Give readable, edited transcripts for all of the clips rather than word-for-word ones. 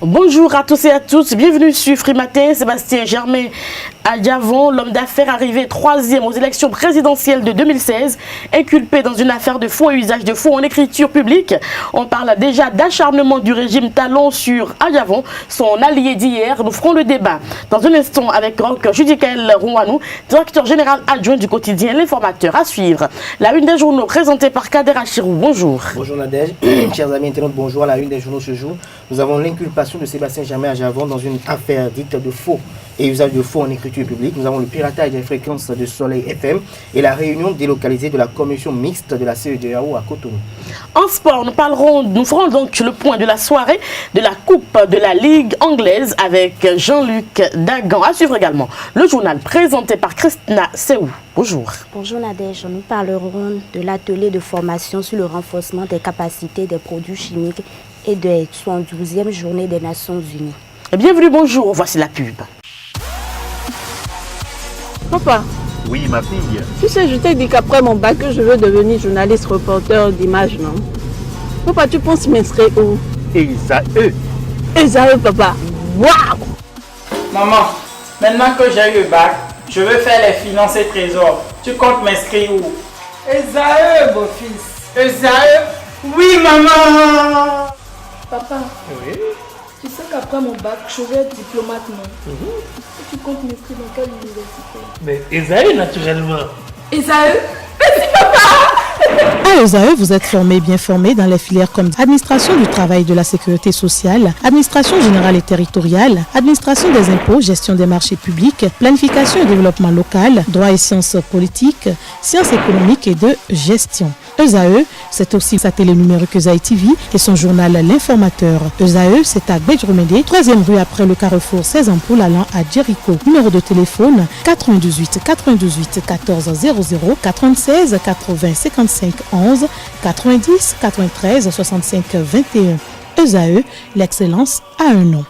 Bonjour à tous et à toutes, bienvenue sur Frimatin. Sébastien Germain Adjavon, l'homme d'affaires arrivé 3e aux élections présidentielles de 2016, inculpé dans une affaire de faux et usage de faux en écriture publique. On parle déjà d'acharnement du régime Talon sur Adjavon, son allié d'hier. Nous ferons le débat dans un instant avec Judicaël Rouanou, directeur général adjoint du quotidien L'Informateur. À suivre, la une des journaux présentée par Kader Achirou. Bonjour. Bonjour Nadège, chers amis internautes, bonjour. À la une des journaux ce jour, nous avons l'inculpation de Sébastien Germain Adjavon dans une affaire dite de faux et usage de faux en écriture publique. Nous avons le piratage des fréquences de Soleil FM et la réunion délocalisée de la commission mixte de la CEDEAO à Cotonou. En sport, nous ferons donc le point de la soirée de la Coupe de la Ligue anglaise avec Jean-Luc Dagan. À suivre également le journal présenté par Christina Seou. Bonjour. Bonjour Nadège, nous parlerons de l'atelier de formation sur le renforcement des capacités des produits chimiques et de 72e journée des Nations Unies. Bienvenue, bonjour, voici la pub. Papa. Oui, ma fille. Tu sais, je t'ai dit qu'après mon bac, je veux devenir journaliste reporter d'images, non? Papa, tu penses m'inscrire où? ESAE. ESAE, papa. Waouh! Maman, maintenant que j'ai eu le bac, je veux faire les finances et trésors. Tu comptes m'inscrire où? ESAE, beau-fils. ESAE? Oui, maman! Papa, Oui. tu sais qu'après mon bac, je vais être diplomate, non? Tu comptes m'inscrire dans quelle université? Mais ESAE, naturellement. ESAE? À ESAE, vous êtes bien formé dans les filières comme administration du travail et de la sécurité sociale, administration générale et territoriale, administration des impôts, gestion des marchés publics, planification et développement local, droit et sciences politiques, sciences économiques et de gestion. ESAE, c'est aussi sa télé numérique ESAE TV et son journal L'Informateur. ESAE, c'est à Bedjromédé, 3e rue après le carrefour 16 ampoules allant à Jericho. Numéro de téléphone 98 98 14 00 96 80 55 11 90 93 65 21. ESAE, l'excellence a un nom.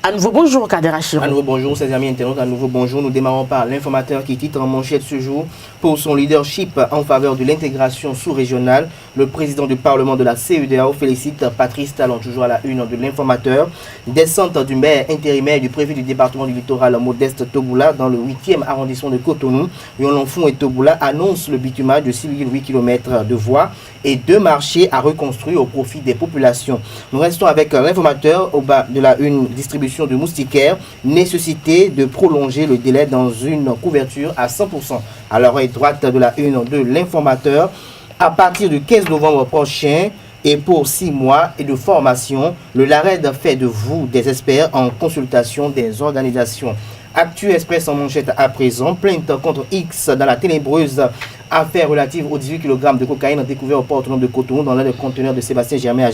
À nouveau bonjour Kader Achirou. À nouveau bonjour, chers amis internautes, à nouveau bonjour. Nous démarrons par l'informateur qui titre en manchette ce jour pour son leadership en faveur de l'intégration sous-régionale. Le président du Parlement de la CEDEAO félicite Patrice Talon, toujours à la une de l'informateur. Descente du maire intérimaire du préfet du département du littoral Modeste Toboula dans le 8e arrondissement de Cotonou. Yonlonfon et Toboula annoncent le bitumage de 6,8 km de voies et 2 marchés à reconstruire au profit des populations. Nous restons avec l'informateur au bas de la une distribution de moustiquaires, nécessité de prolonger le délai dans une couverture à 100%. À l'oreille droite de la une de l'informateur, à partir du 15 novembre prochain et pour 6 mois et de formation, le LARED fait de vous des experts en consultation des organisations. Actu Express en manchette à présent, plainte contre X dans la ténébreuse affaire relative aux 18 kg de cocaïne découvert au port autonome de Cotonou dans l'un des conteneurs de Sébastien Germain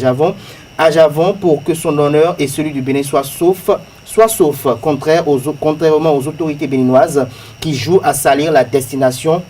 Adjavon pour que son honneur et celui du Bénin soient sauf, contrairement aux autorités béninoises qui jouent à salir la destination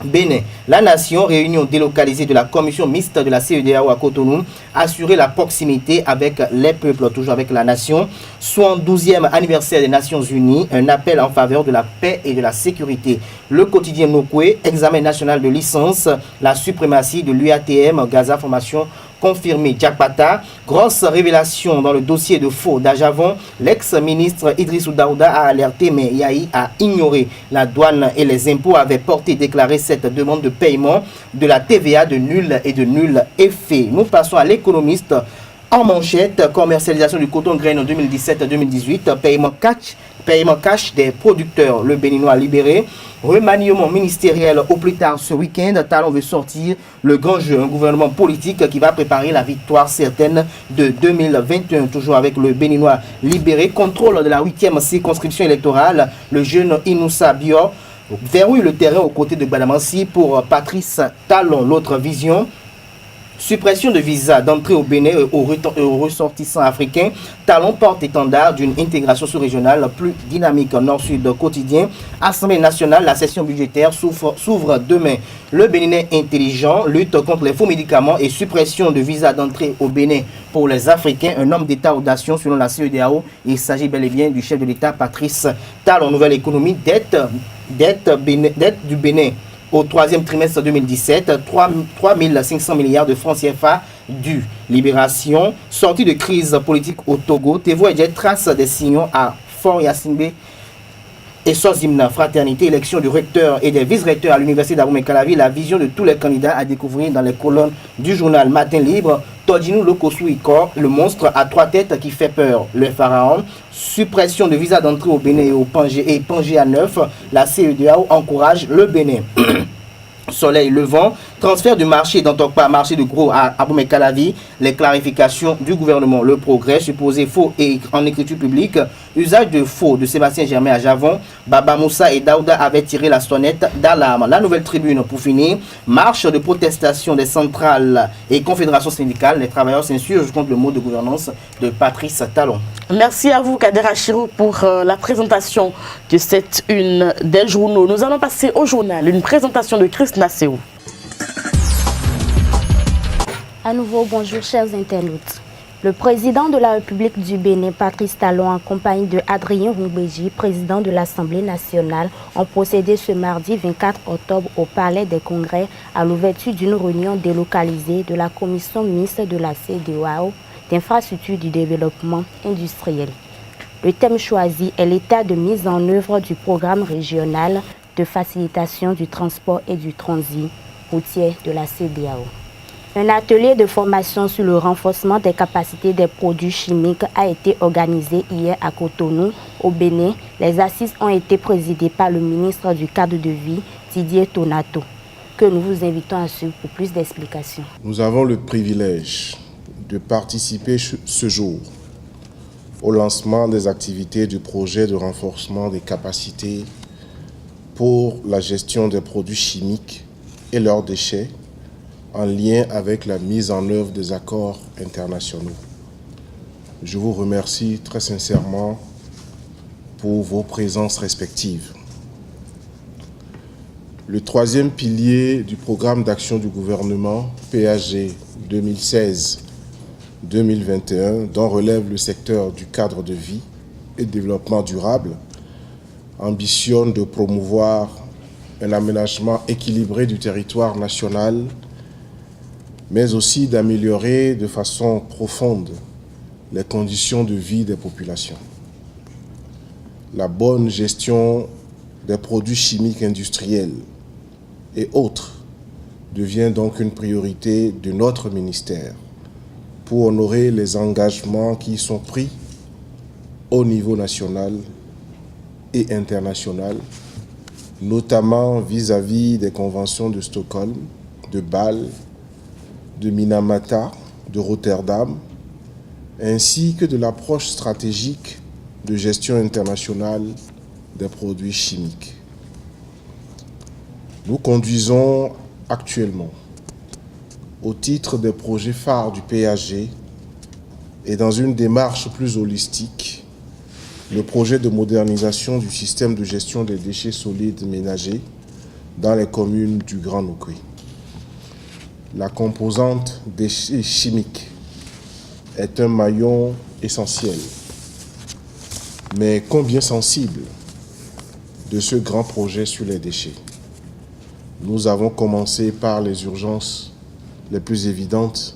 Bénin. La nation, réunion délocalisée de la commission mixte de la CEDEAO à Cotonou, assurer la proximité avec les peuples, toujours avec la nation. 72e anniversaire des Nations Unies, un appel en faveur de la paix et de la sécurité. Le quotidien Nokwe, examen national de licence, la suprématie de l'UATM, Gaza Formation confirmé. Diakpata, grosse révélation dans le dossier de faux d'Adjavon. L'ex-ministre Idrissou Daouda a alerté, mais Yahi a ignoré. La douane et les impôts avaient porté déclaré cette demande de paiement de la TVA de nul et de nul effet. Nous passons à l'économiste en manchette. Commercialisation du coton grain en 2017-2018. Paiement cash des producteurs. Le Béninois libéré. Remaniement ministériel au plus tard ce week-end. Talon veut sortir le grand jeu. Un gouvernement politique qui va préparer la victoire certaine de 2021. Toujours avec le Béninois libéré. Contrôle de la 8e circonscription électorale. Le jeune Inoussa Bior verrouille le terrain aux côtés de Badamansi pour Patrice Talon. L'autre vision. Suppression de visa d'entrée au Bénin aux ressortissants africains. Talon porte-étendard d'une intégration sous-régionale plus dynamique. Nord-Sud quotidien. Assemblée nationale, la session budgétaire s'ouvre demain. Le Bénin intelligent, lutte contre les faux médicaments et suppression de visa d'entrée au Bénin pour les Africains. Un homme d'État audacieux selon la CEDEAO. Il s'agit bel et bien du chef de l'État Patrice Talon. Nouvelle économie, dette du Bénin. au troisième trimestre 2017, 3 500 milliards de francs CFA dus. Libération, sortie de crise politique au Togo, Tevo et Jet trace des signaux à Fort Yacine et Sozimna, fraternité, élection du recteur et des vice-recteurs à l'université d'Abomey-Calavi, la vision de tous les candidats à découvrir dans les colonnes du journal Matin Libre. Todjinou Lokosuiko, le monstre à 3 têtes qui fait peur, le pharaon, suppression de visa d'entrée au Bénin et au Pangé à 9, la CEDEAO encourage le Bénin. Soleil levant, transfert du marché d'Antokpa, marché de gros à Abomey-Calavi, les clarifications du gouvernement, le progrès supposé faux et en écriture publique, usage de faux de Sébastien Germain à Javon, Baba Moussa et Daouda avaient tiré la sonnette d'alarme. La nouvelle tribune pour finir, marche de protestation des centrales et confédérations syndicales, les travailleurs s'insurgent contre le mot de gouvernance de Patrice Talon. Merci à vous Kader Achirou pour la présentation de cette une des journaux. Nous allons passer au journal, une présentation de Christ Nasséou. À nouveau, bonjour chers internautes. Le président de la République du Bénin, Patrice Talon, en compagnie de Adrien Roubéji, président de l'Assemblée nationale, ont procédé ce mardi 24 octobre au Palais des Congrès à l'ouverture d'une réunion délocalisée de la commission mixte de la CEDEAO d'infrastructures du développement industriel. Le thème choisi est l'état de mise en œuvre du programme régional de facilitation du transport et du transit routier de la CEDEAO. Un atelier de formation sur le renforcement des capacités des produits chimiques a été organisé hier à Cotonou, au Bénin. Les assises ont été présidées par le ministre du Cadre de vie, Didier Tonato, que nous vous invitons à suivre pour plus d'explications. Nous avons le privilège de participer ce jour au lancement des activités du projet de renforcement des capacités pour la gestion des produits chimiques et leurs déchets en lien avec la mise en œuvre des accords internationaux. Je vous remercie très sincèrement pour vos présences respectives. Le troisième pilier du programme d'action du gouvernement, PAG 2016-2021, dont relève le secteur du cadre de vie et développement durable, ambitionne de promouvoir un aménagement équilibré du territoire national, mais aussi d'améliorer de façon profonde les conditions de vie des populations. La bonne gestion des produits chimiques industriels et autres devient donc une priorité de notre ministère pour honorer les engagements qui sont pris au niveau national et international, notamment vis-à-vis des conventions de Stockholm, de Bâle, de Minamata, de Rotterdam, ainsi que de l'approche stratégique de gestion internationale des produits chimiques. Nous conduisons actuellement, au titre des projets phares du PAG et dans une démarche plus holistique, le projet de modernisation du système de gestion des déchets solides ménagers dans les communes du Grand Nokoué. La composante déchets chimiques est un maillon essentiel, mais combien sensible de ce grand projet sur les déchets. Nous avons commencé par les urgences les plus évidentes.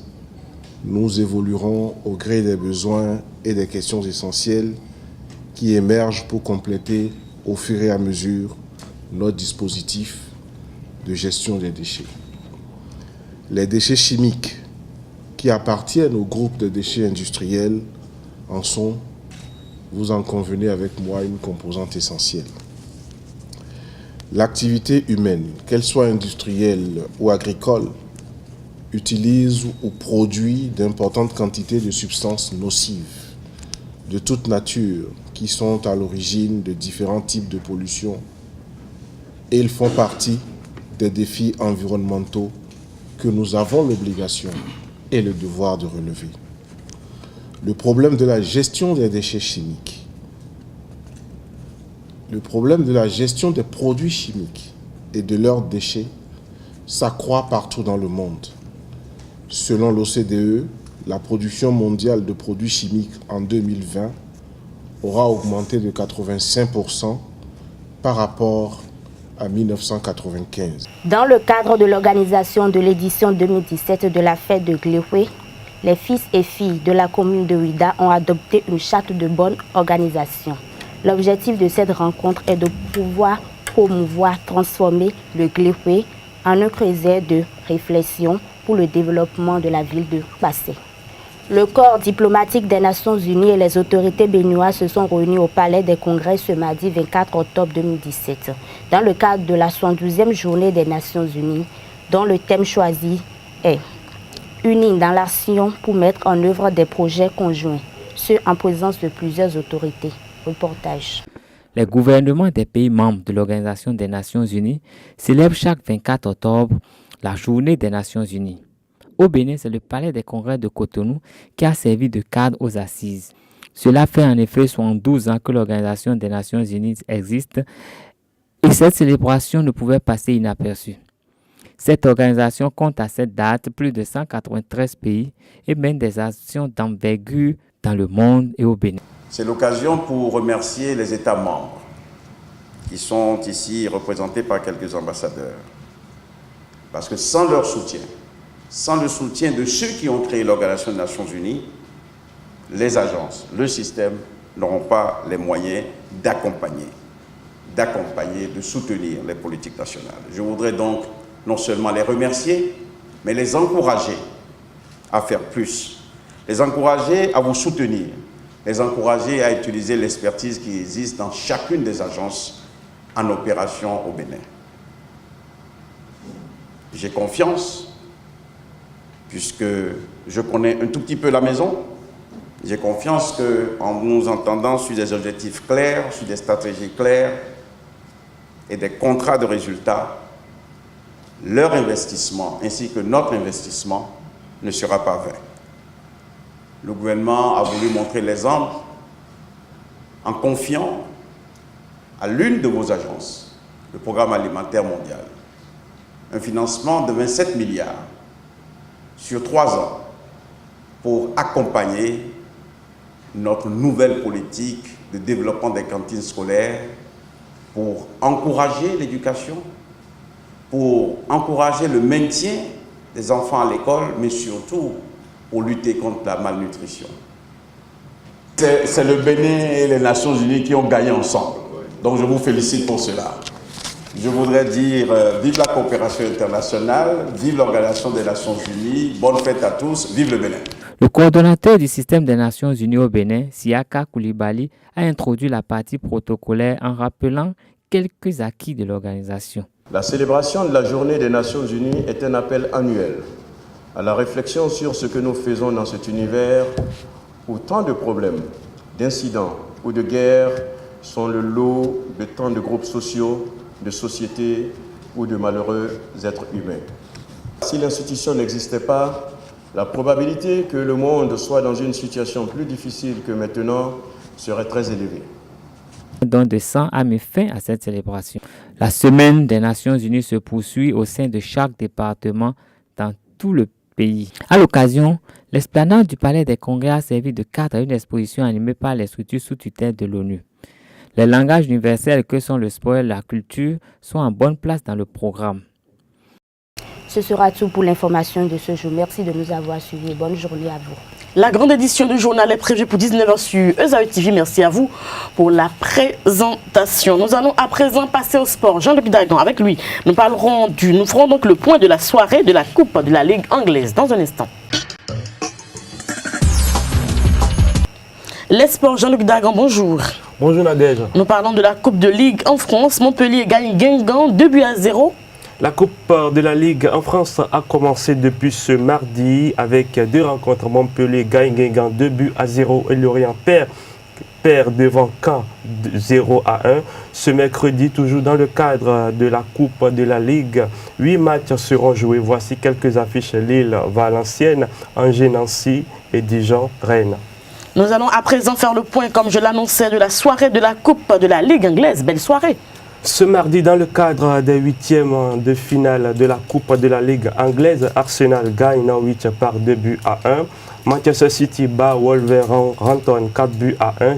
Nous évoluerons au gré des besoins et des questions essentielles qui émergent pour compléter au fur et à mesure notre dispositif de gestion des déchets. Les déchets chimiques qui appartiennent au groupe de déchets industriels en sont, vous en convenez avec moi, une composante essentielle. L'activité humaine, qu'elle soit industrielle ou agricole, utilise ou produit d'importantes quantités de substances nocives de toute nature qui sont à l'origine de différents types de pollution et ils font partie des défis environnementaux que nous avons l'obligation et le devoir de relever. Le problème de la gestion des déchets chimiques, le problème de la gestion des produits chimiques et de leurs déchets s'accroît partout dans le monde. Selon l'OCDE, la production mondiale de produits chimiques en 2020 aura augmenté de 85% par rapport à 1995. Dans le cadre de l'organisation de l'édition 2017 de la fête de Gléhoué, les fils et filles de la commune de Ouida ont adopté une charte de bonne organisation. L'objectif de cette rencontre est de pouvoir promouvoir, transformer le Gléhoué en un creuset de réflexion pour le développement de la ville de Bassé. Le corps diplomatique des Nations Unies et les autorités béninoises se sont réunis au Palais des Congrès ce mardi 24 octobre 2017, dans le cadre de la 72e journée des Nations Unies, dont le thème choisi est « Unis dans l'action pour mettre en œuvre des projets conjoints », ce en présence de plusieurs autorités. Reportage. Les gouvernements des pays membres de l'Organisation des Nations Unies célèbrent chaque 24 octobre la Journée des Nations Unies. Au Bénin, c'est le Palais des Congrès de Cotonou qui a servi de cadre aux assises. Cela fait en effet 72 ans que l'Organisation des Nations Unies existe et cette célébration ne pouvait passer inaperçue. Cette organisation compte à cette date plus de 193 pays et mène des actions d'envergure dans le monde et au Bénin. C'est l'occasion pour remercier les États membres qui sont ici représentés par quelques ambassadeurs. Parce que sans leur soutien, sans le soutien de ceux qui ont créé l'Organisation des Nations Unies, les agences, le système n'auront pas les moyens d'accompagner, de soutenir les politiques nationales. Je voudrais donc non seulement les remercier, mais les encourager à faire plus, les encourager à vous soutenir, les encourager à utiliser l'expertise qui existe dans chacune des agences en opération au Bénin. J'ai confiance, puisque je connais un tout petit peu la maison. J'ai confiance qu'en nous entendant sur des objectifs clairs, sur des stratégies claires et des contrats de résultats, leur investissement ainsi que notre investissement ne sera pas vain. Le gouvernement a voulu montrer l'exemple en confiant à l'une de vos agences, le Programme alimentaire mondial, un financement de 27 milliards sur 3 ans pour accompagner notre nouvelle politique de développement des cantines scolaires, pour encourager l'éducation, pour encourager le maintien des enfants à l'école, mais surtout pour lutter contre la malnutrition. C'est le Bénin et les Nations Unies qui ont gagné ensemble. Donc je vous félicite pour cela. Je voudrais dire vive la coopération internationale, vive l'Organisation des Nations Unies, bonne fête à tous, vive le Bénin. Le coordonnateur du système des Nations Unies au Bénin, Siaka Koulibaly, a introduit la partie protocolaire en rappelant quelques acquis de l'organisation. La célébration de la Journée des Nations Unies est un appel annuel à la réflexion sur ce que nous faisons dans cet univers où tant de problèmes, d'incidents ou de guerres sont le lot de tant de groupes sociaux, de sociétés ou de malheureux êtres humains. Si l'institution n'existait pas, la probabilité que le monde soit dans une situation plus difficile que maintenant serait très élevée. Un don de sang a mis fin à cette célébration. La Semaine des Nations Unies se poursuit au sein de chaque département dans tout le pays. À l'occasion, l'esplanade du Palais des Congrès a servi de cadre à une exposition animée par les structures sous tutelle de l'ONU. Les langages universels que sont le sport et la culture sont en bonne place dans le programme. Ce sera tout pour l'information de ce jour. Merci de nous avoir suivis. Bonne journée à vous. La grande édition du journal est prévue pour 19h sur ESAE TV. Merci à vous pour la présentation. Nous allons à présent passer au sport. Jean-Luc Dagan, avec lui, nous ferons donc le point de la soirée de la Coupe de la Ligue anglaise dans un instant. Les sports, Jean-Luc Dagan, bonjour. Bonjour Nadège. Nous parlons de la Coupe de Ligue en France. Montpellier gagne Guingamp 2-0. La Coupe de la Ligue en France a commencé depuis ce mardi avec 2 rencontres. Montpellier gagne Guingamp 2-0 et Lorient perd devant Caen 0-1. Ce mercredi, toujours dans le cadre de la Coupe de la Ligue, 8 matchs seront joués. Voici quelques affiches: Lille, Valenciennes, Angers, Nancy et Dijon, Rennes. Nous allons à présent faire le point, comme je l'annonçais, de la soirée de la Coupe de la Ligue anglaise. Belle soirée. Ce mardi, dans le cadre des 8e de finale de la Coupe de la Ligue anglaise, Arsenal gagne Norwich par 2-1. Manchester City bat Wolverhampton 4 buts à 1.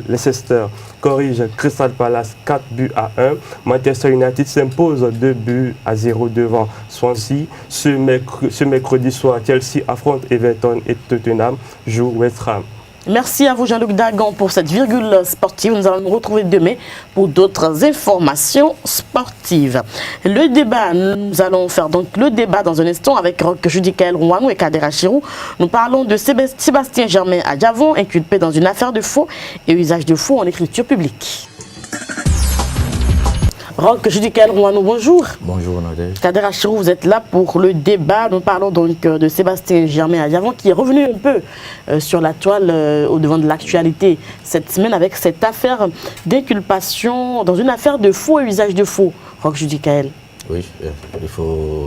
Leicester corrige Crystal Palace 4 buts à 1. Manchester United s'impose 2 buts à 0 devant Swansea. Ce mercredi soir, Chelsea affronte Everton et Tottenham joue West Ham. Merci à vous Jean-Luc Dagan pour cette virgule sportive. Nous allons nous retrouver demain pour d'autres informations sportives. Le débat, nous allons faire donc le débat dans un instant avec Judicaël Rouanou et Kader Achirou. Nous parlons de Sébastien Germain Adjavon, inculpé dans une affaire de faux et usage de faux en écriture publique. Judicaël Rouanou, bonjour. Bonjour Nadège. Kader Achirou, vous êtes là pour le débat. Nous parlons donc de Sébastien Germain Adjavon qui est revenu un peu sur la toile au devant de l'actualité cette semaine avec cette affaire d'inculpation dans une affaire de faux et usage de faux. Judicaël. Oui,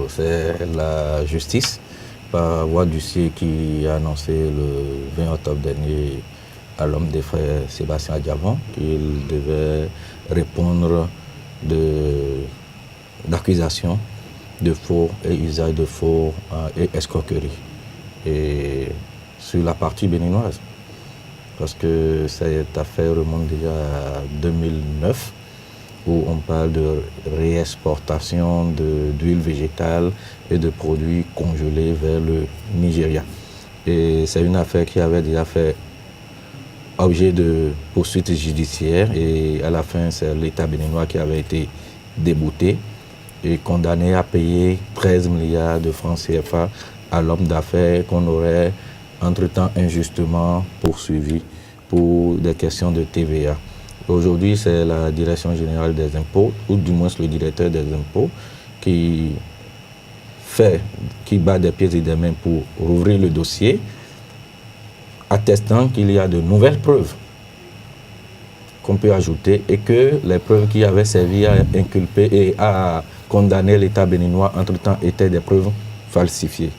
c'est la justice par voie d'huissier qui a annoncé le 20 octobre dernier à l'homme des frères Sébastien Adjavon qu'il devait répondre d'accusations de faux et usage de faux et escroquerie. Et sur la partie béninoise, parce que cette affaire remonte déjà à 2009, où on parle de réexportation d'huile végétale et de produits congelés vers le Nigeria. Et c'est une affaire qui avait déjà fait objet de poursuites judiciaires et à la fin, c'est l'État béninois qui avait été débouté et condamné à payer 13 milliards de francs CFA à l'homme d'affaires qu'on aurait entre-temps injustement poursuivi pour des questions de TVA. Aujourd'hui, c'est la Direction générale des impôts, ou du moins le directeur des impôts, qui bat des pieds et des mains pour rouvrir le dossier, attestant qu'il y a de nouvelles preuves qu'on peut ajouter et que les preuves qui avaient servi à inculper et à condamner l'État béninois entre-temps étaient des preuves falsifiées.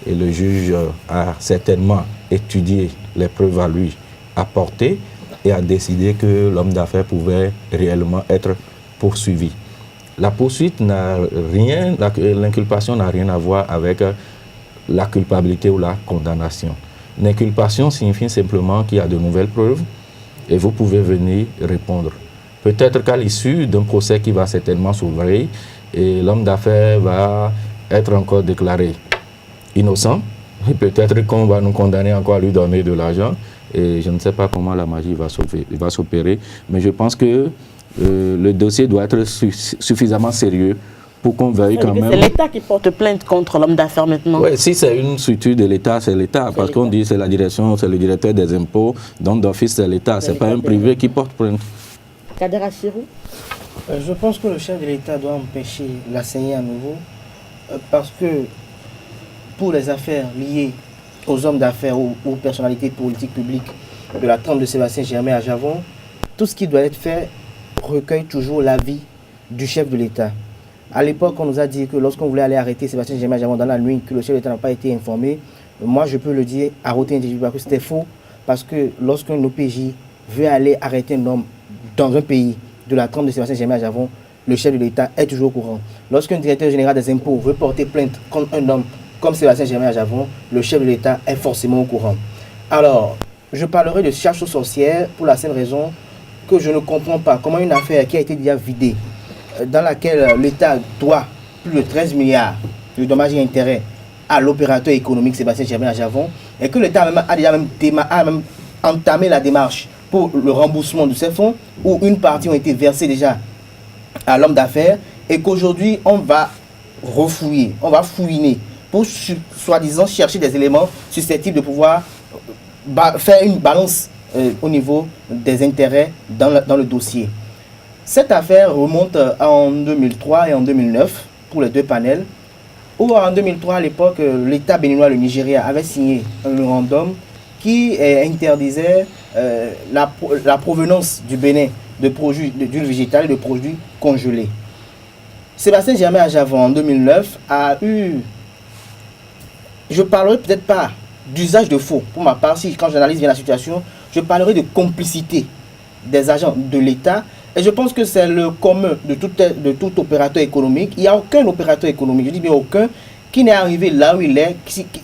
Et le juge a certainement étudié les preuves à lui apportées et a décidé que l'homme d'affaires pouvait réellement être poursuivi. La poursuite n'a rien, l'inculpation n'a rien à voir avec la culpabilité ou la condamnation. L'inculpation signifie simplement qu'il y a de nouvelles preuves et vous pouvez venir répondre. Peut-être qu'à l'issue d'un procès qui va certainement s'ouvrir et l'homme d'affaires va être encore déclaré innocent, et peut-être qu'on va nous condamner encore à lui donner de l'argent et je ne sais pas comment la magie va s'opérer, mais je pense que le dossier doit être suffisamment sérieux pour qu'on veuille quand même... C'est l'État qui porte plainte contre l'homme d'affaires maintenant. Oui, si c'est une structure de l'État, c'est l'État. Parce qu'on dit c'est la direction, c'est le directeur des impôts, donc d'office c'est l'État. Ce n'est pas un privé qui porte plainte. Kader Achirou. Je pense que le chef de l'État doit empêcher la CENI à nouveau parce que pour les affaires liées aux hommes d'affaires ou aux personnalités politiques publiques de la trempe de Sébastien Germain Adjavon, tout ce qui doit être fait recueille toujours l'avis du chef de l'État. À l'époque, on nous a dit que lorsqu'on voulait aller arrêter Sébastien Germain Adjavon dans la nuit, que le chef de l'État n'a pas été informé. Moi, je peux le dire à haute intelligence que c'était faux, parce que lorsqu'un OPJ veut aller arrêter un homme dans un pays de la trempe de Sébastien Germain Adjavon, le chef de l'État est toujours au courant. Lorsqu'un directeur général des impôts veut porter plainte contre un homme comme Sébastien Germain Adjavon, le chef de l'État est forcément au courant. Alors, je parlerai de chasse aux sorcières pour la seule raison que je ne comprends pas comment une affaire qui a été déjà vidée, dans laquelle l'État doit plus de 13 milliards de dommages et intérêts à l'opérateur économique Sébastien Germain Adjavon, et que l'État a même entamé la démarche pour le remboursement de ces fonds, où une partie ont été versées déjà à l'homme d'affaires, et qu'aujourd'hui on va refouiller, on va fouiner pour soi-disant chercher des éléments susceptibles de pouvoir faire une balance au niveau des intérêts dans le dossier. Cette affaire remonte en 2003 et en 2009 pour les deux panels, où en 2003 à l'époque l'État béninois, le Nigeria, avait signé un mémorandum qui interdisait la provenance du Bénin de produits d'huile végétale et de produits congelés. Sébastien Germain Adjavon en 2009 a eu, je parlerai peut-être pas d'usage de faux, pour ma part, quand j'analyse bien la situation, je parlerai de complicité des agents de l'État, et je pense que c'est le commun de tout opérateur économique. Il n'y a aucun opérateur économique, je dis bien aucun, qui n'est arrivé là où il est,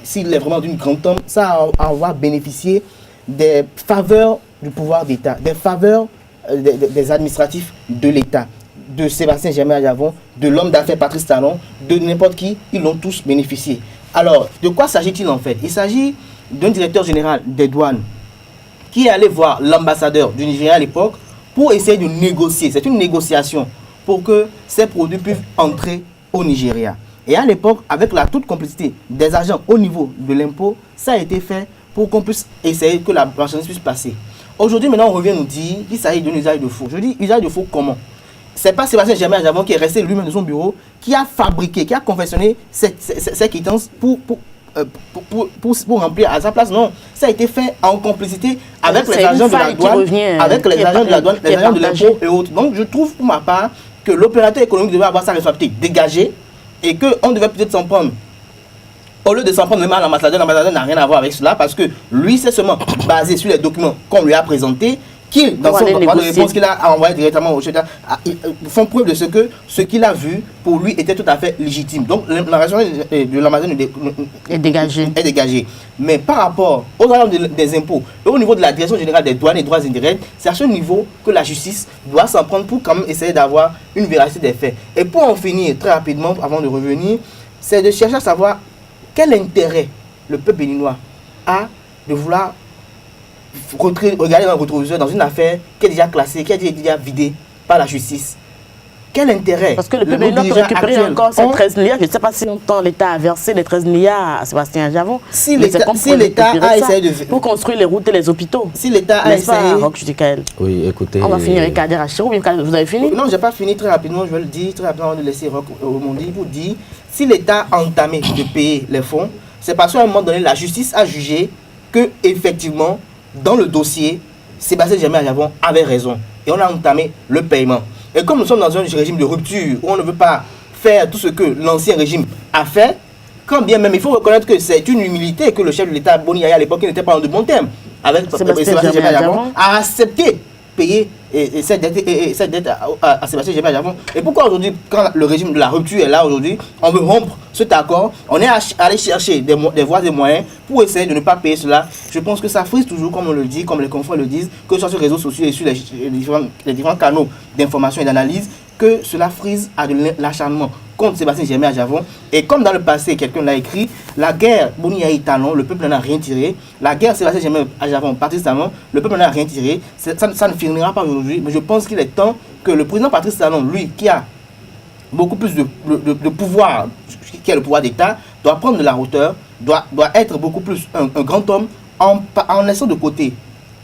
s'il est vraiment d'une grande tombe, ça va bénéficier des faveurs du pouvoir d'État, des faveurs des administratifs de l'État, de Sébastien Germain Adjavon, de l'homme d'affaires Patrice Talon, de n'importe qui, ils l'ont tous bénéficié. Alors, de quoi s'agit-il en fait? Il s'agit d'un directeur général des douanes qui est allé voir l'ambassadeur du Nigeria à l'époque pour essayer de négocier. C'est une négociation pour que ces produits puissent entrer au Nigeria. Et à l'époque, avec la toute complicité des agents au niveau de l'impôt, ça a été fait pour qu'on puisse essayer que la marchandise puisse passer. Aujourd'hui, maintenant, on revient nous dire qu'il s'agit d'un usage de faux. Je dis usage de faux comment? C'est pas Sébastien Germain Adjavon qui est resté lui-même dans son bureau, qui a fabriqué, qui a confectionné ces quittances pour remplir à sa place. Non, ça a été fait en complicité avec les agents de la douane, avec les agents de la douane, les agents de l'impôt et autres. Donc, je trouve pour ma part que l'opérateur économique devait avoir sa responsabilité dégagée et qu'on devait peut-être s'en prendre. Au lieu de s'en prendre même à l'ambassadeur n'a rien à voir avec cela parce que lui, c'est seulement basé sur les documents qu'on lui a présentés, qu'il, dans son droit de réponse qu'il a envoyé directement au chef d'État, font preuve de ce qu'il a vu pour lui était tout à fait légitime. Donc la responsabilité de l'ambassadeur est dégagée. Mais par rapport aux agents des impôts et au niveau de la direction générale des douanes et droits indirects, c'est à ce niveau que la justice doit s'en prendre pour quand même essayer d'avoir une véracité des faits. Et pour en finir très rapidement, avant de revenir, c'est de chercher à savoir quel intérêt le peuple béninois a de vouloir regarder dans le rétroviseur dans une affaire qui est déjà classée, qui est déjà vidée par la justice. Quel intérêt? Parce que le peuple béninois peut récupérer encore ces 13 milliards. Je ne sais pas si longtemps l'État a versé les 13 milliards à Sébastien Adjavon. Si l'État a essayé de... Pour construire les routes et les hôpitaux. Si l'État a essayé... Oui, écoutez... On va finir avec Kader Achirou. Vous avez fini? Non, je n'ai pas fini très rapidement. Je vais le dire très rapidement avant de laisser Roch Omondi pour dire si l'État a entamé de payer les fonds, c'est parce qu'à un moment donné, la justice a jugé que effectivement, dans le dossier, Sébastien Germain Adjavon avait raison. Et on a entamé le paiement. Et comme nous sommes dans un régime de rupture, où on ne veut pas faire tout ce que l'ancien régime a fait, quand bien même il faut reconnaître que c'est une humilité que le chef de l'État, Boni Yaya, à l'époque, qui n'était pas en de bon terme, avec Sébastien Germain Adjavon, a accepté payer cette dette à Sébastien Germain Adjavon. Et pourquoi aujourd'hui, quand le régime de la rupture est là aujourd'hui, on veut rompre cet accord, on est allé chercher des voies et moyens pour essayer de ne pas payer cela. Je pense que ça frise toujours, comme on le dit, comme les confrères le disent, que ce soit sur les réseaux sociaux et sur les différents canaux d'information et d'analyse, que cela frise à de l'acharnement contre Sébastien Germain Adjavon. Et comme dans le passé, quelqu'un l'a écrit, la guerre Boni Yaya Talon, le peuple n'en a rien tiré. La guerre Sébastien Germain Adjavon, Patrice Talon, le peuple n'en a rien tiré. Ça ne finira pas aujourd'hui, mais je pense qu'il est temps que le président Patrice Talon, lui, qui a beaucoup plus de pouvoir, qui a le pouvoir d'État, doit prendre de la hauteur, doit être beaucoup plus un grand homme en laissant de côté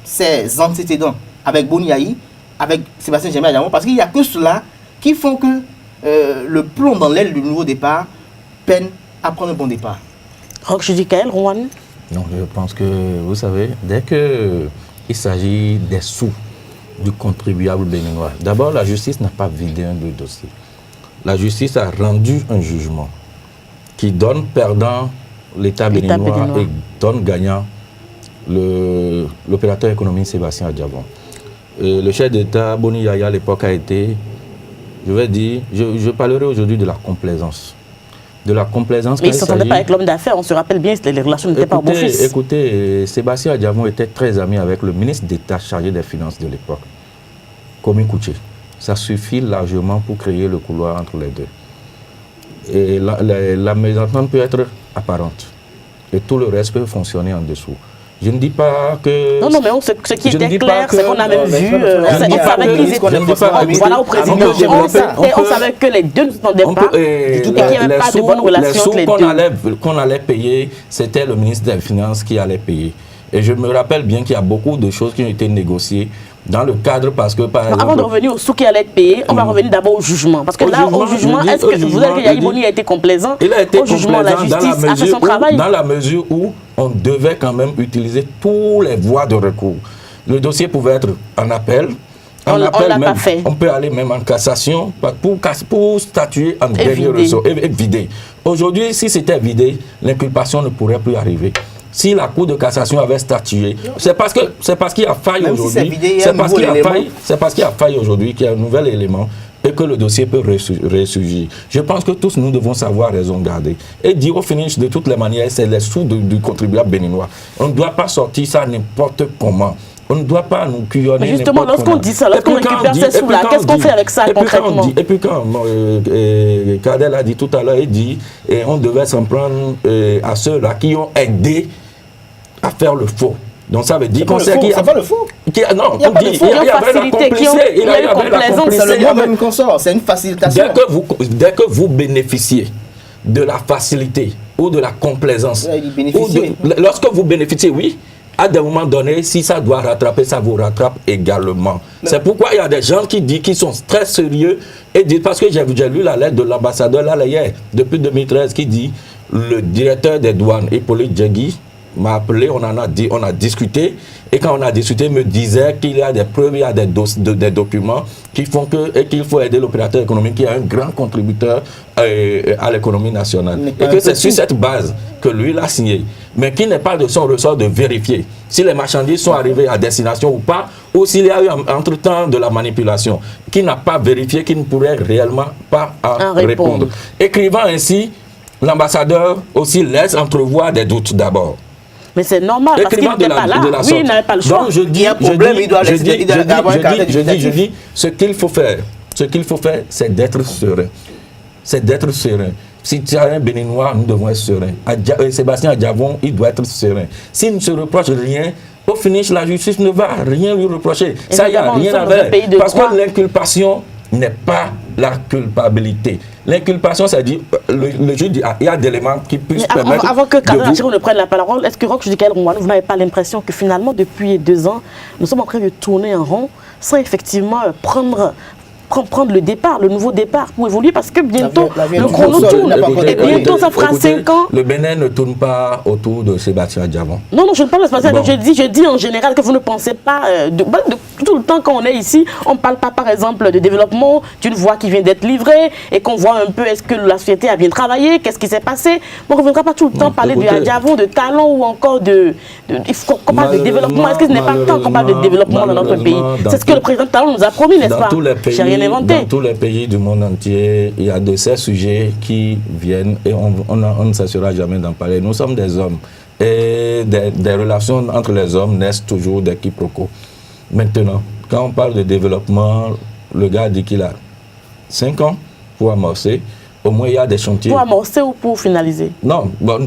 ses antécédents avec Boni Yaya, avec Sébastien Germain Adjavon, parce qu'il n'y a que cela qui font que le plomb dans l'aile du nouveau départ peine à prendre un bon départ. Roch Judicaël, Rouen? Non, je pense que, vous savez, dès qu'il s'agit des sous du contribuable béninois, d'abord, la justice n'a pas vidé un dossier. La justice a rendu un jugement qui donne perdant l'État béninois et donne gagnant l'opérateur économique Sébastien Adjavon. Le chef d'État, Boni Yaya, à l'époque, a été... Je vais dire, je parlerai aujourd'hui de la complaisance. De la complaisance. Mais il ne s'entendait pas avec l'homme d'affaires, on se rappelle bien, les relations n'étaient pas au bon fils. Écoutez, Sébastien Adjavon était très ami avec le ministre d'État chargé des Finances de l'époque, Komi Kouché. Ça suffit largement pour créer le couloir entre les deux. Et la mésentente peut être apparente. Et tout le reste peut fonctionner en dessous. Je ne dis pas que... Non, mais ce qui était clair, c'est qu'on a même vu, on savait qu'ils étaient... Voilà, au président, et on savait que les deux ne s'entendaient pas, et qu'il n'y avait pas de bonne relation entre les deux. Qu'on allait payer, c'était le ministre des Finances qui allait payer. Et je me rappelle bien qu'il y a beaucoup de choses qui ont été négociées dans le cadre parce que, par exemple... Avant de revenir au sous qui allait être payé, on va revenir d'abord au jugement. Parce que là, au jugement, est-ce que vous avez dit que Yaya Boni a été complaisant? Il a été au jugement, la justice a fait son travail. Dans la mesure où on devait quand même utiliser toutes les voies de recours. Le dossier pouvait être en appel. On ne l'a pas fait. On peut aller même en cassation pour statuer en dernier ressort et vider. Aujourd'hui, si c'était vidé, l'inculpation ne pourrait plus arriver. Si la Cour de cassation avait statué, c'est parce qu'il y a faille aujourd'hui. C'est parce qu'il y a faille aujourd'hui qu'il y a un nouvel élément. Et et que le dossier peut ressurgir. Je pense que tous nous devons savoir raison garder. Et dire au finish, de toutes les manières, c'est les sous du contribuable béninois. On ne doit pas sortir ça n'importe comment. On ne doit pas nous cuillonner. Mais justement, lorsqu'on dit ça, lorsqu'on récupère ces sous-là, qu'est-ce qu'on fait avec ça concrètement? Et puis quand Kadel a dit tout à l'heure, il dit on devait s'en prendre à ceux-là qui ont aidé à faire le faux. Donc ça veut dire qu'on sait qu'il y a pas le faux. Non, on dit il y avait la complicité. Il y avait la complicité. C'est une facilitation. Dès que vous bénéficiez de la facilité ou de la complaisance, lorsque vous bénéficiez, oui, à des moments donnés, si ça doit rattraper, ça vous rattrape également. C'est pourquoi il y a des gens qui disent qu'ils sont très sérieux et disent, parce que j'ai lu la lettre de l'ambassadeur là hier, depuis 2013, qui dit le directeur des douanes, Hippolyte Djegui, m'a appelé, on a discuté, et quand on a discuté, il me disait qu'il y a des preuves, il y a des documents qui font qu'il faut aider l'opérateur économique qui est un grand contributeur à l'économie nationale. Et que c'est sur cette base que lui il a signé, mais qui n'est pas de son ressort de vérifier si les marchandises sont arrivées à destination ou pas, ou s'il y a eu entre-temps de la manipulation, qui n'a pas vérifié, qui ne pourrait réellement pas en répondre. Écrivant ainsi, l'ambassadeur aussi laisse entrevoir des doutes d'abord. Mais c'est normal, parce qu'il n'était pas là. Oui, il n'avait pas le choix. Donc je dis, ce qu'il faut faire, c'est d'être serein. C'est d'être serein. Si tu as un Béninois, nous devons être sereins. Sébastien Adjavon, il doit être serein. S'il ne se reproche rien, au finish, la justice ne va rien lui reprocher. Et ça, il n'y a rien à faire. Parce que l'inculpation n'est pas la culpabilité. L'inculpation, c'est-à-dire, le juge dit, il y a des éléments qui puissent permettre... Avant que Kadel ne prenne la parole, est-ce que Roch Judicaël Rongwano, vous n'avez pas l'impression que finalement, depuis 2 ans, nous sommes en train de tourner en rond sans effectivement prendre le départ, le nouveau départ pour évoluer, parce que bientôt le chrono tourne et bientôt ça fera 5 ans. Le Bénin ne tourne pas autour de Sébastien Adjavon. Non, je ne parle pas de Sébastien, je dis en général que vous ne pensez pas, tout le temps quand on est ici, on ne parle pas par exemple de développement d'une voie qui vient d'être livrée et qu'on voit un peu est-ce que la société a bien travaillé, qu'est-ce qui s'est passé. On ne reviendra pas tout le temps parler de Adjavon, de talent ou encore il faut qu'on parle de développement. Est-ce que ce n'est pas le temps qu'on parle de développement dans notre pays? C'est ce que le président Talon nous a promis, n'est-ce pas? Dans tous les pays du monde entier, il y a de ces sujets qui viennent et on ne cessera jamais d'en parler. Nous sommes des hommes et des relations entre les hommes naissent toujours des quiproquos. Maintenant, quand on parle de développement, le gars dit qu'il a 5 ans pour amorcer. Au moins, il y a des chantiers. Pour amorcer ou pour finaliser? Non, on ne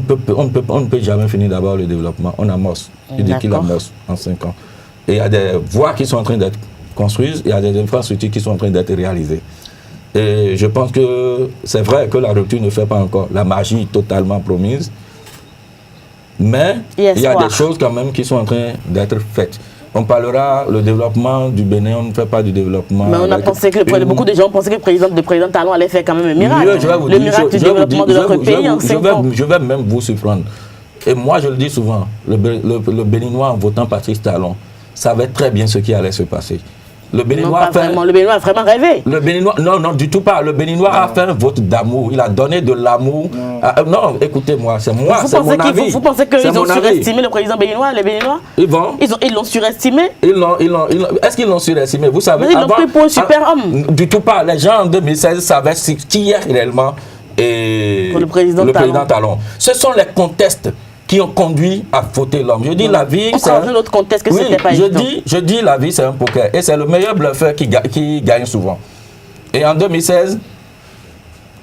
peut jamais finir d'abord le développement. On amorce. Il dit qu'il amorce en 5 ans. Et il y a des voies qui sont en train d'être construites, il y a des infrastructures qui sont en train d'être réalisées. Et je pense que c'est vrai que la rupture ne fait pas encore la magie totalement promise, mais il y a des choses quand même qui sont en train d'être faites. On parlera le développement du Bénin, on ne fait pas du développement. Mais on a pensé que beaucoup de gens pensaient que le président Talon allait faire quand même un miracle. Le miracle du développement de notre pays en 5 ans. Je vais même vous surprendre. Et moi je le dis souvent, le Béninois en votant Patrice Talon savait très bien ce qui allait se passer. Le Béninois a vraiment rêvé. Le Béninois, non, du tout pas. Le Béninois a fait un vote d'amour. Il a donné de l'amour. Non, écoutez-moi, c'est moi, c'est mon avis. Vous pensez qu'ils ont surestimé le président béninois, les Béninois? Ils l'ont surestimé? Est-ce qu'ils l'ont surestimé? Vous savez, ils l'ont pris pour un super homme. Du tout pas. Les gens en 2016 savaient qui est réellement le président Talon. Ce sont les contestes qui ont conduit à voter l'homme. Je dis la vie, c'est un autre contexte que c'était pas évident. Je dis la vie, c'est un poker. Et c'est le meilleur bluffeur qui gagne souvent. Et en 2016,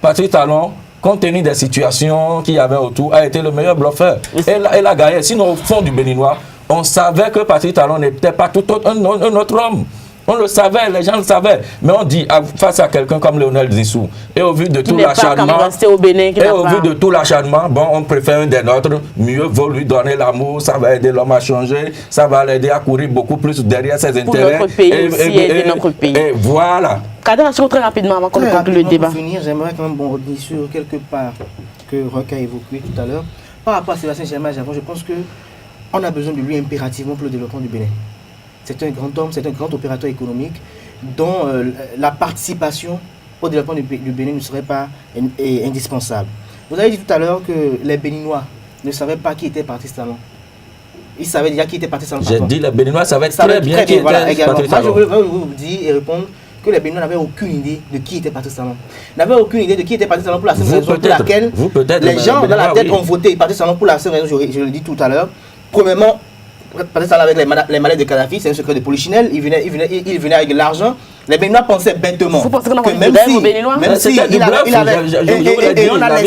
Patrice Talon, compte tenu des situations qu'il y avait autour, a été le meilleur bluffeur. Et il a gagné. Sinon, au fond du Béninois, on savait que Patrice Talon n'était pas tout un autre homme. On le savait, les gens le savaient. Mais on dit, face à quelqu'un comme Lionel Zissou, et au vu de tout l'acharnement, bon, on préfère un des nôtres, mieux vaut lui donner l'amour, ça va aider l'homme à changer, ça va l'aider à courir beaucoup plus derrière ses intérêts. Pour notre pays aussi, aider notre pays. Et voilà. Kadel, très rapidement, avant qu'on conclue le débat. Pour finir, j'aimerais quand même revenir sur quelque part que Roch a évoqué tout à l'heure. Par rapport à Sébastien Germain Adjavon, je pense qu'on a besoin de lui impérativement pour le développement du Bénin. C'est un grand homme, c'est un grand opérateur économique dont la participation au développement du Bénin ne serait pas indispensable. Vous avez dit tout à l'heure que les Béninois ne savaient pas qui était Patrice Talon. Ils savaient déjà qui était Patrice Talon. J'ai dit les Béninois savaient très bien qui était Patrice Talon. Moi, je veux vous dire et répondre que les Béninois n'avaient aucune idée de qui était Patrice Talon. N'avaient aucune idée de qui était Patrice Talon pour la seule raison pour laquelle les gens dans la tête ont voté Patrice Talon pour la seule raison, je le dis tout à l'heure. Premièrement, Patrice Talon avec les malades de Kadhafi, c'est un secret de polichinelle, il venait avec de l'argent. Les Béninois pensaient bêtement que même si il avait et on a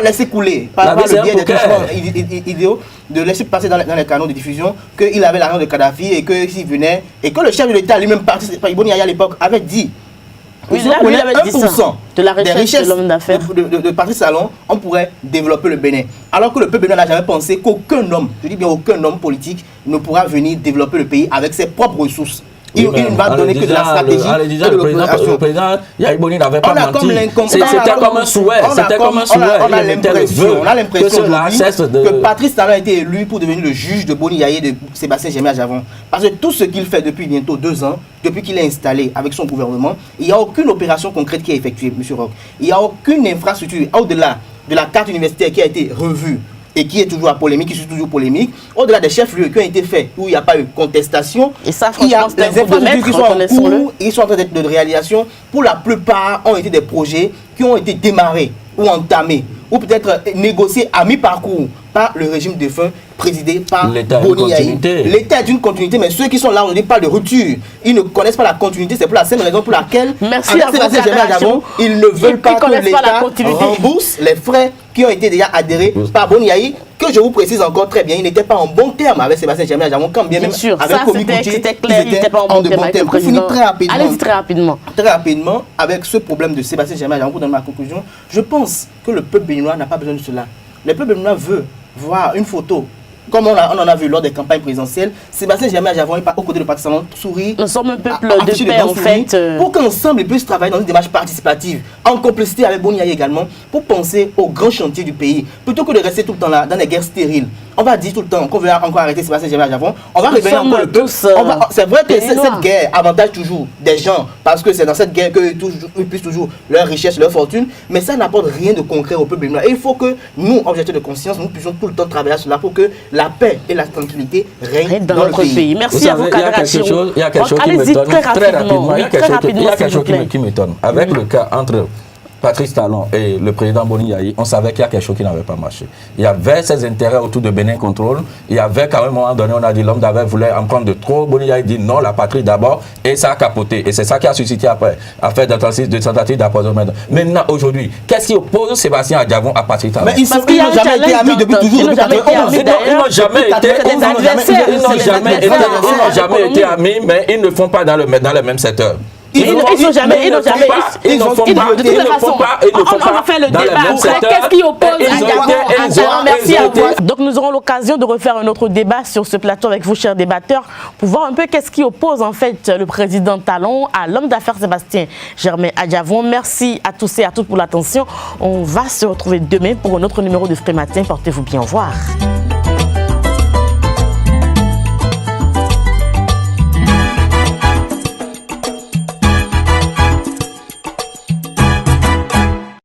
laissé couler par le biais des truchements idéaux de laisser passer dans les canaux de diffusion qu'il avait l'argent de Kadhafi et que s'il venait et que le chef de l'État lui-même, Boni Yaya à l'époque, avait dit. Oui, là, lui, il avait dit ça, de la richesse de l'homme d'affaires de Patrice Talon, on pourrait développer le Bénin. Alors que le peuple béninois n'a jamais pensé qu'aucun homme, je dis bien aucun homme politique, ne pourra venir développer le pays avec ses propres ressources. Il ne va donner que de la stratégie. Le président Yaya Boni n'avait pas menti. C'était comme un souhait. On a l'impression que Patrice Talon a été élu pour devenir le juge de Boni Yaya et de Sébastien Germain Adjavon. Parce que tout ce qu'il fait depuis bientôt 2 ans, depuis qu'il est installé avec son gouvernement, il n'y a aucune opération concrète qui est effectuée, M. Roch. Il n'y a aucune infrastructure au-delà de la carte universitaire qui a été revue et qui est toujours à polémique, qui est toujours polémique, au-delà des chefs-lieux qui ont été faits, où il n'y a pas eu contestation, et ça, il y a les infrastructures qui sont en cours, ils sont en train d'être de réalisation. Pour la plupart, ont été des projets qui ont été démarrés ou entamés, ou peut-être négociés à mi-parcours par le régime défunt présidé par Boni Yaya. L'État est une continuité, mais ceux qui sont là aujourd'hui parlent de rupture. Ils ne connaissent pas la continuité, c'est pour la seule raison pour laquelle, ils ne veulent pas que l'État rembourse les frais qui ont été déjà adhérés par Boni Yaya, que je vous précise encore très bien, il n'était pas en bon terme avec Sébastien Germain Adjavon, quand bien même avec Komi Koutié, c'était clair, il n'était pas en bon terme avec le président. Allez-y très rapidement. Très rapidement, avec ce problème de Sébastien Germain Adjavon, pour donner ma conclusion, je pense que le peuple béninois n'a pas besoin de cela. Le peuple béninois veut voir une photo, comme on en a vu lors des campagnes présidentielles, Sébastien Germain Adjavon est aux côtés de Patrice Talon, sourit. Nous sommes un peuple de paix en fait. Pour qu'ensemble ils puissent travailler dans une démarche participative, en complicité avec Boni Yaya également, pour penser aux grands chantiers du pays, plutôt que de rester tout le temps là, dans des guerres stériles. On va dire tout le temps qu'on veut encore arrêter Sébastien Germain Adjavon, on va réveiller encore le peuple. C'est vrai que cette guerre avantage toujours des gens, parce que c'est dans cette guerre qu'ils puissent toujours leur richesse, leur fortune, mais ça n'apporte rien de concret au peuple béninois. Et il faut que nous, objecteurs de conscience, nous puissions tout le temps travailler sur cela pour que la paix et la tranquillité règnent dans notre pays. Merci à vous, Kadra Chirou. Il y a quelque chose qui m'étonne très rapidement. Il y a quelque chose qui m'étonne. Avec le cas entre Patrice Talon et le président Boni Yaya, on savait qu'il y a quelque chose qui n'avait pas marché. Il y avait ses intérêts autour de Bénin Contrôle. Il y avait quand même un moment donné, on a dit l'homme d'affaires voulait en prendre de trop. Boni Yaya dit non, la patrie d'abord, et ça a capoté. Et c'est ça qui a suscité après affaire de tentative d'empoisonnement. Maintenant, aujourd'hui, qu'est-ce qui oppose Sébastien Adjavon à Patrice Talon? Mais ils n'ont jamais été amis depuis toujours. Ils n'ont jamais été amis, mais ils ne font pas dans le même secteur. Ils n'ont jamais. De toute façon, on va faire le débat. Qu'est-ce qui oppose Adjavon? Merci à vous. Donc nous aurons l'occasion de refaire un autre débat sur ce plateau avec vous, chers débatteurs, pour voir un peu qu'est-ce qui oppose en fait le président Talon à l'homme d'affaires Sébastien Germain Adjavon. Merci à tous et à toutes pour l'attention. On va se retrouver demain pour un autre numéro de Frais Matin. Portez-vous bien. Au revoir.